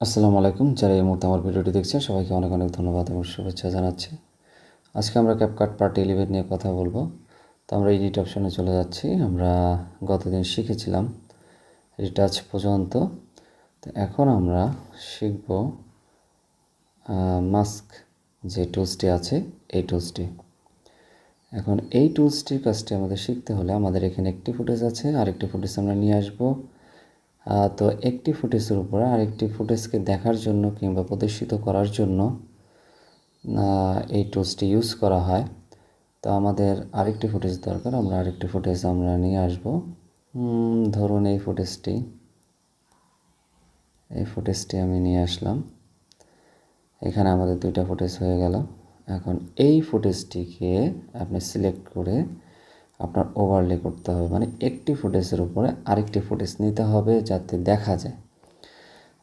আসসালামু আলাইকুম। যারা এই মুহূর্তে আমার ভিডিওটি দেখছেন সবাইকে অনেক অনেক ধন্যবাদ এবং শুভেচ্ছা জানাচ্ছি। আজকে আমরা ক্যাপকাট পার্ট 11 নিয়ে কথা বলবো। তো আমরা এডিট অপশনে চলে যাচ্ছি। আমরা গতদিন শিখেছিলাম রিটাচ পর্যন্ত। তো এখন আমরা শিখব মাস্ক যে টুলসটি আছে এই টুলসটি। এখন এই টুলসটির কাজটি আমাদের শিখতে হলে আমাদের এখানে একটি ফুটেজ আছে, আরেকটি ফুটেজ আমরা নিয়ে আসবো। তো একটি ফুটেজের উপরে আরেকটি ফুটেজকে দেখার জন্য কিংবা প্রদর্শিত করার জন্য এই টুলসটি ইউজ করা হয়। তো আমাদের আরেকটি ফুটেজ দরকার, আমরা আরেকটি ফুটেজ আমরা নিয়ে আসব। ধরুন এই ফুটেজটি আমি নিয়ে আসলাম। এখানে আমাদের দুইটা ফুটেজ হয়ে গেল। এখন এই ফুটেজটিকে আপনি সিলেক্ট করে আপনার ওভারলে করতে হবে, মানে একটি ফুটেজের উপরে আরেকটি ফুটেজ নিতে হবে যাতে দেখা যায়।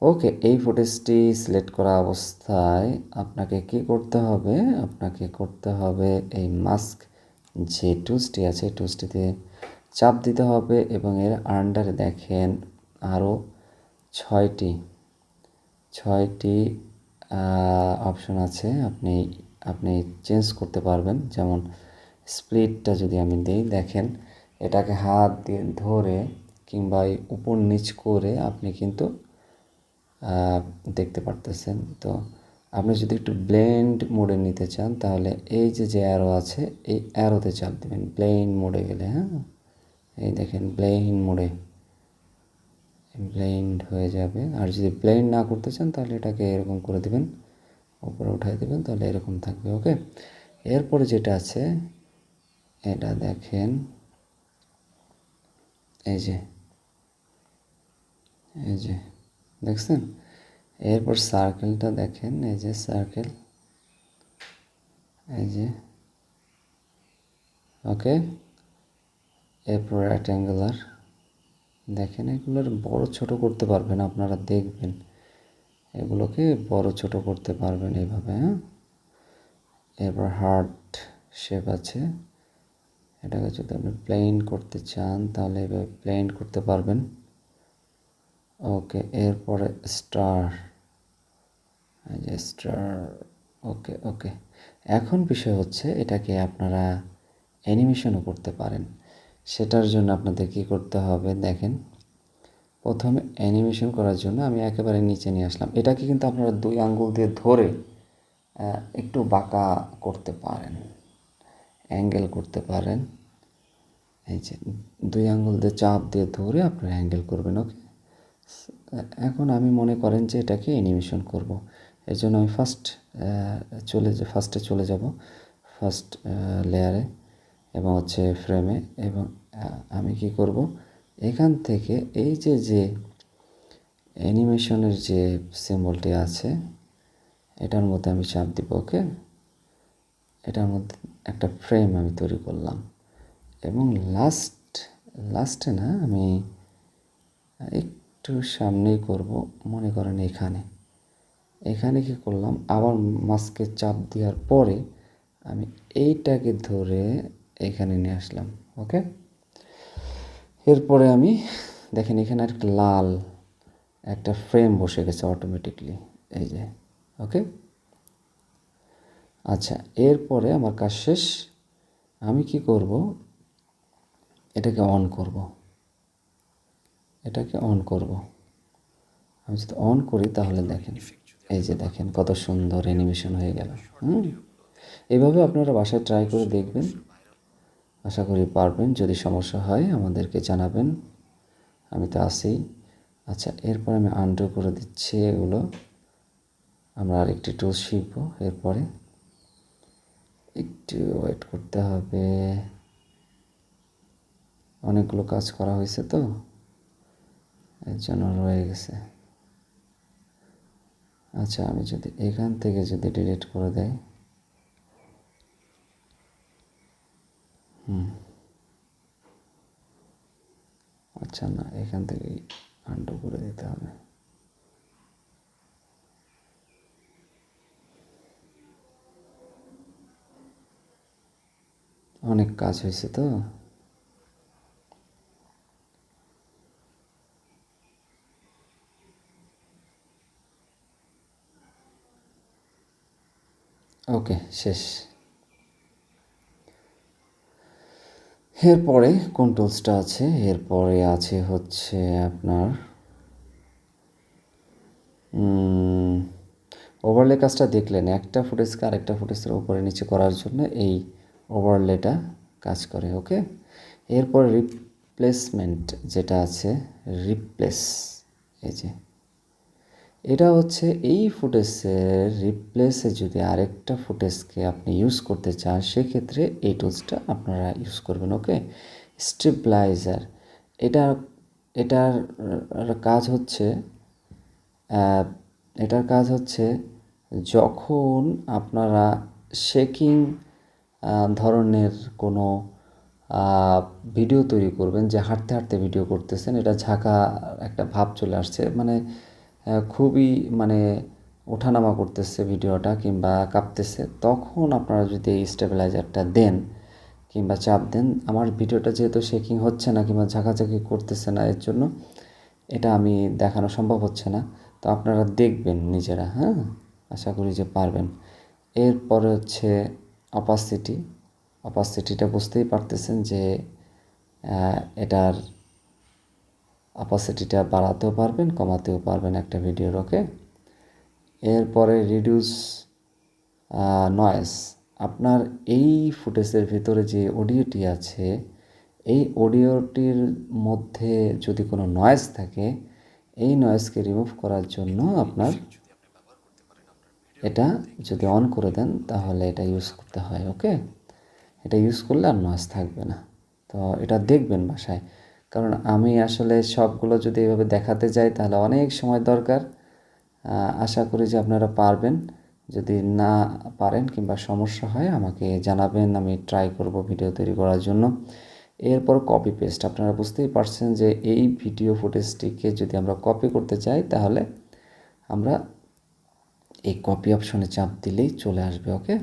ওকে, এই ফুটেজটি সিলেক্ট করা অবস্থায় আপনাকে কি করতে হবে? আপনাকে করতে হবে এই মাস্ক যে টুলসটি আছে এই টুলসটিতে চাপ দিতে হবে এবং এর আন্ডারে দেখেন আরও ছয়টি অপশন আছে। আপনি চেঞ্জ করতে পারবেন। যেমন স্প্লিটটা যদি আমি দিই, দেখেন এটাকে হাত দিয়ে ধরে কিংবা উপর নিচ করে আপনি কিন্তু দেখতে পারতেছেন। তো আপনি যদি একটু ব্লেন্ড মোডে নিতে চান তাহলে এই যে অ্যারো আছে এই অ্যারোতে চাপ দেবেন ব্লেন্ড মোডে গেলে। হ্যাঁ, এই দেখেন ব্লেন্ড হয়ে যাবে। আর যদি ব্লেন্ড না করতে চান তাহলে এটাকে এরকম করে দেবেন, উপরে উঠাই দেবেন, তাহলে এরকম থাকবে। ওকে, এরপরে যেটা আছে এটা দেখেন, এই যে দেখছেন। এরপর সার্কেলটা দেখেন, এই যে সার্কেল, এই যে। ওকে, এরপর রেক্ট্যাঙ্গুলার দেখেন। এগুলোর বড় ছোট করতে পারবেন, আপনারা দেখবেন এগুলোকে বড় ছোট করতে পারবেন এইভাবে। হ্যাঁ, এরপর হার্ট শেপ আছে, এটাকে যদি আপনি প্লেন করতে চান তাহলে এভাবে প্লেন করতে পারবেন। ওকে, এরপরে স্টার, এই যে স্টার। ওকে, এখন বিষয় হচ্ছে এটাকে আপনারা অ্যানিমেশনও করতে পারেন। সেটার জন্য আপনাদের কী করতে হবে দেখেন। প্রথমে অ্যানিমেশন করার জন্য আমি একেবারে নিচে নিয়ে আসলাম। এটাকে কিন্তু আপনারা 2 আঙ্গুল দিয়ে ধরে একটু বাঁকা করতে পারেন, অ্যাঙ্গেল করতে পারেন। এই যে 2 আঙ্গুল দিয়ে চাপ দিয়ে ধরে আপনারা অ্যাঙ্গেল করবেন। ওকে, এখন আমি মনে করেন যে এটাকে অ্যানিমেশন করব। এর জন্য আমি ফার্স্টে চলে যাব, ফার্স্ট লেয়ারে এবং হচ্ছে ফ্রেমে। এবং আমি কি করব, এখান থেকে এই যে অ্যানিমেশনের যে সিম্বলটি আছে এটার মধ্যে আমি চাপ দিব। ওকে, এটার মধ্যে একটা ফ্রেম আমি তৈরি করলাম এবং লাস্টে না, আমি একটু সামনেই করব, মনে করেন এখানে কি করলাম, আবার মাস্কে চাপ দেওয়ার পরে আমি এইটাকে ধরে এখানে নিয়ে আসলাম। ওকে, এরপরে আমি দেখেন এখানে একটা লাল একটা ফ্রেম বসে গেছে অটোমেটিকলি, এই যে। ওকে, আচ্ছা, এরপরে আমার কাজ শেষ। আমি কি করব, এটাকে অন করব। আমি যদি অন করি তাহলে দেখেন, এই যে দেখেন কত সুন্দর অ্যানিমেশন হয়ে গেল। এভাবে আপনারা বাসায় ট্রাই করে দেখবেন, আশা করি পারবেন। যদি সমস্যা হয় আমাদেরকে জানাবেন, আমি তো আছি। আচ্ছা, এরপর আমি আনডু করে দিচ্ছি এগুলো। আমরা আরেকটি টুল শিখব এরপরে, একটু ওয়েট করতে হবে, অনেকগুলো কাজ করা হয়েছে তো এর জন্য রয়ে গেছে। আচ্ছা, আমি যদি এখান থেকে যদি ডিলিট করে দেই, আচ্ছা না, এখান থেকেই আনডু করে দিতে হবে। অনেক কাজ হয়েছে তো। ওকে, শেষ। এরপরে কোন টুলসটা আছে? এরপরে আছে হচ্ছে আপনার ওভারলে কাজটা দেখলেন, একটা ফুটেজকে আরেকটা ফুটেজের উপরে নিচে করার জন্য এই ওভারলেটা কাজ করে। ওকে, এরপর রিপ্লেসমেন্ট যেটা আছে, রিপ্লেস, এই যে এটা হচ্ছে এই ফুটেজের রিপ্লেসে যদি আরেকটা ফুটেজকে আপনি ইউজ করতে চান, সেক্ষেত্রে এই টুলসটা আপনারা ইউজ করবেন। ওকে, স্টেবিলাইজার, এটা এটার কাজ হচ্ছে এটার কাজ হচ্ছে যখন আপনারা শেকিং ধরনের কোনো ভিডিও তৈরি করবেন, যে হাঁটতে হাঁটতে ভিডিও করতেছেন, এটা ঝাঁকা একটা ভাব চলে আসছে, মানে খুবই মানে ওঠানামা করতেছে ভিডিওটা কিংবা কাঁপতেছে, তখন আপনারা যদি এই স্টেবিলাইজারটা দেন কিংবা চাপ দেন, আমার ভিডিওটা যেহেতু শেকিং হচ্ছে না কিংবা ঝাঁকাঝাঁকি করতেছে না, এর জন্য এটা আমি দেখানো সম্ভব হচ্ছে না। তো আপনারা দেখবেন নিজেরা, হ্যাঁ, আশা করি যে পারবেন। এরপরে হচ্ছে অপাসিটি। অপাসিটিটা বুঝতেই পারতেছেন যে এটার অপাসিটিটা বাড়াতেও পারবেন, কমাতেও পারবেন একটা ভিডিওর। ওকে, এরপরে রিডিউস নয়েজ। আপনার এই ফুটেজের ভিতরে যে অডিওটি আছে, এই অডিওটির মধ্যে যদি কোনো নয়েজ থাকে, এই নয়েজকে রিমুভ করার জন্য আপনার এটা যদি অন করে দেন তাহলে এটা ইউজ করতে হয়। ওকে, এটা ইউজ করলে আর নয়েজ থাকবে না। তো এটা দেখবেন বাসায়, কারণ আমি আসলে সবগুলো যদি এভাবে দেখাতে যাই তাহলে অনেক সময় দরকার। আশা করি যে আপনারা পারবেন। যদি না পারেন কিংবা সমস্যা হয় আমাকে জানাবেন, আমি ট্রাই করব ভিডিও তৈরি করার জন্য। এরপর কপি পেস্ট। আপনারা বুঝতেই পারছেন যে এই ভিডিও ফুটেজটিকে যদি আমরা কপি করতে চাই তাহলে আমরা এই কপি অপশনে চাপ দিলেই চলে আসবে। ওকে,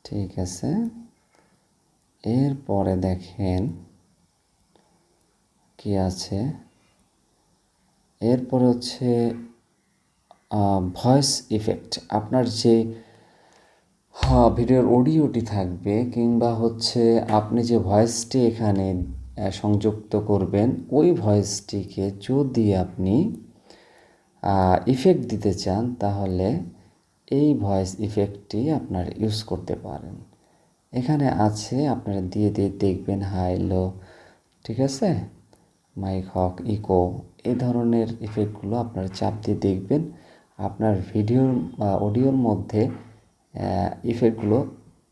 ঠিক আছে। এরপরে দেখেন কি আছে, এরপরে হচ্ছে ভয়েস ইফেক্ট। আপনার যে ভিডিওর অডিওটি থাকবে কিংবা হচ্ছে আপনি যে ভয়েসটি এখানে সংযুক্ত করবেন, ওই ভয়েসটিকে যদি আপনি ইফেক্ট দিতে চান তাহলে এই ভয়েস ইফেক্টটি আপনার ইউজ করতে পারেন। এখানে আছে, আপনারা দিয়ে দিয়ে দেখবেন, হাই লো, ঠিক আছে, মাইক হক, ইকো, এই ধরনের ইফেক্টগুলো আপনারা চাপ দিয়ে দেখবেন আপনার ভিডিওর বা অডিওর মধ্যে ইফেক্টগুলো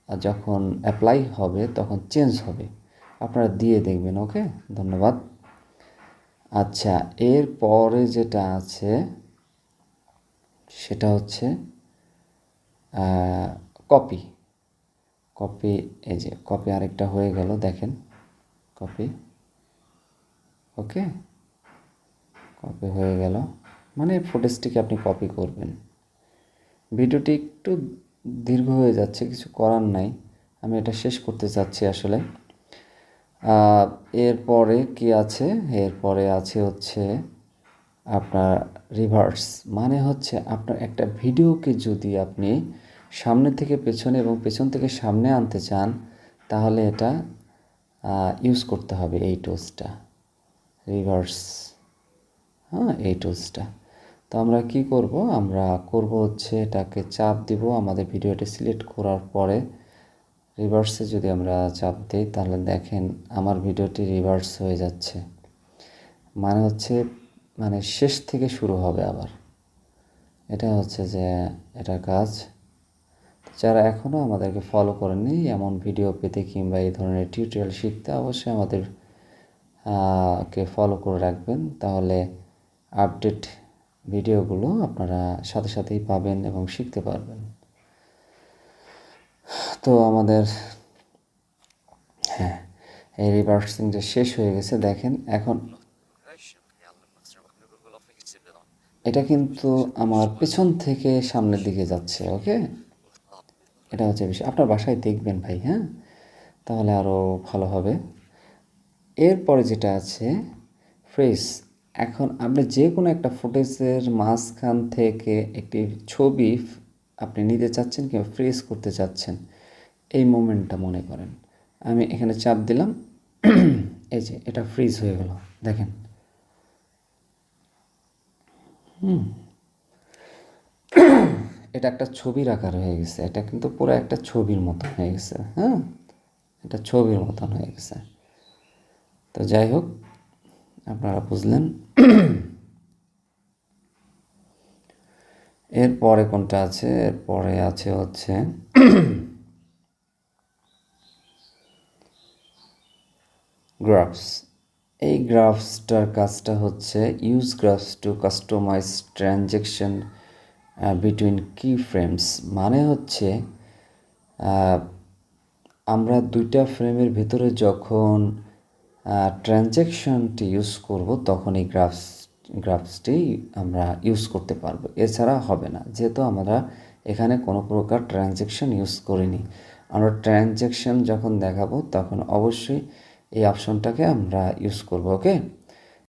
যখন অ্যাপ্লাই হবে তখন চেঞ্জ হবে, আপনারা দিয়ে দেখবেন। ওকে, ধন্যবাদ। আচ্ছা, এরপরে যেটা আছে সেটা হচ্ছে কপি। কপি, এই যে কপি আরেকটা হয়ে গেল, দেখেন কপি। ওকে, কপি হয়ে গেল, মানে ফুটেজটিকে আপনি কপি করবেন। ভিডিওটি একটু দীর্ঘ হয়ে যাচ্ছে, কিছু করার নাই, আমি এটা শেষ করতে চাচ্ছি আসলে। এরপরে কি আছে? এরপরে আছে হচ্ছে আপনার রিভার্স, মানে হচ্ছে আপনার একটা ভিডিওকে যদি আপনি সামনে থেকে পেছনে এবং পেছন থেকে সামনে আনতে চান তাহলে এটা ইউজ করতে হবে এই টুলসটা, রিভার্স, হ্যাঁ, এই টুলসটা। তো আমরা কি করব? আমরা করব হচ্ছে এটাকে চাপ দিব, আমাদের ভিডিওটি সিলেক্ট করার পরে রিভার্সে যদি আমরা চাপ দিই তাহলে দেখেন আমার ভিডিওটি রিভার্স হয়ে যাচ্ছে, মানে হচ্ছে মানে শেষ থেকে শুরু হবে আবার। এটা হচ্ছে যে এটার কাজ। যারা এখনও আমাদেরকে ফলো করেননি এমন ভিডিও পেতে কিংবা এই ধরনের টিউটোরিয়াল শিখতে অবশ্যই আমাদের কে ফলো করে রাখবেন, তাহলে আপডেট ভিডিওগুলো আপনারা সাথে সাথেই পাবেন এবং শিখতে পারবেন। তো আমাদের হ্যাঁ, এই রিভার্সিংটা শেষ হয়ে গেছে, দেখেন এখন এটা কিন্তু আমার পেছন থেকে সামনের দিকে যাচ্ছে। ওকে, এটা হচ্ছে বিষয়, আপনার বাসায় দেখবেন ভাই, হ্যাঁ, তাহলে আরও ভালো হবে। এরপরে যেটা আছে ফ্রেজ। এখন আপনি যে কোনো একটা ফুটেজের মাঝখান থেকে একটি ছবি আপনি নিতে চাচ্ছেন কিংবা ফ্রিজ করতে চাচ্ছেন, এই মোমেন্টটা মনে করেন। আমি এখানে চাপ দিলাম, এই যে এটা ফ্রিজ হয়ে গেল, দেখেন। এটা একটা ছবির আকার হয়ে গেছে, এটা কিন্তু পুরো একটা ছবির মতো হয়ে গেছে, হ্যাঁ, এটা ছবির মতন হয়ে গেছে। তো যাই হোক, আপনারা বুঝলেন। এরপরে কোনটা আছে? এরপরে আছে হচ্ছে গ্রাফস। এই গ্রাফসটার কাজটা হচ্ছে use graphs to customise transaction between key frames. মানে হচ্ছে আমরা দুইটা ফ্রেমের ভিতরে যখন ট্রানজ্যাকশনটি ইউজ করব তখন এই গ্রাফসটি আমরা ইউজ করতে পারবো, এছাড়া হবে না। যেহেতু আমরা এখানে কোনো প্রকার ট্রানজ্যাকশন ইউজ করিনি, আমরা ট্রানজ্যাকশন যখন দেখাবো তখন অবশ্যই এই অপশনটাকে আমরা ইউজ করব। ওকে,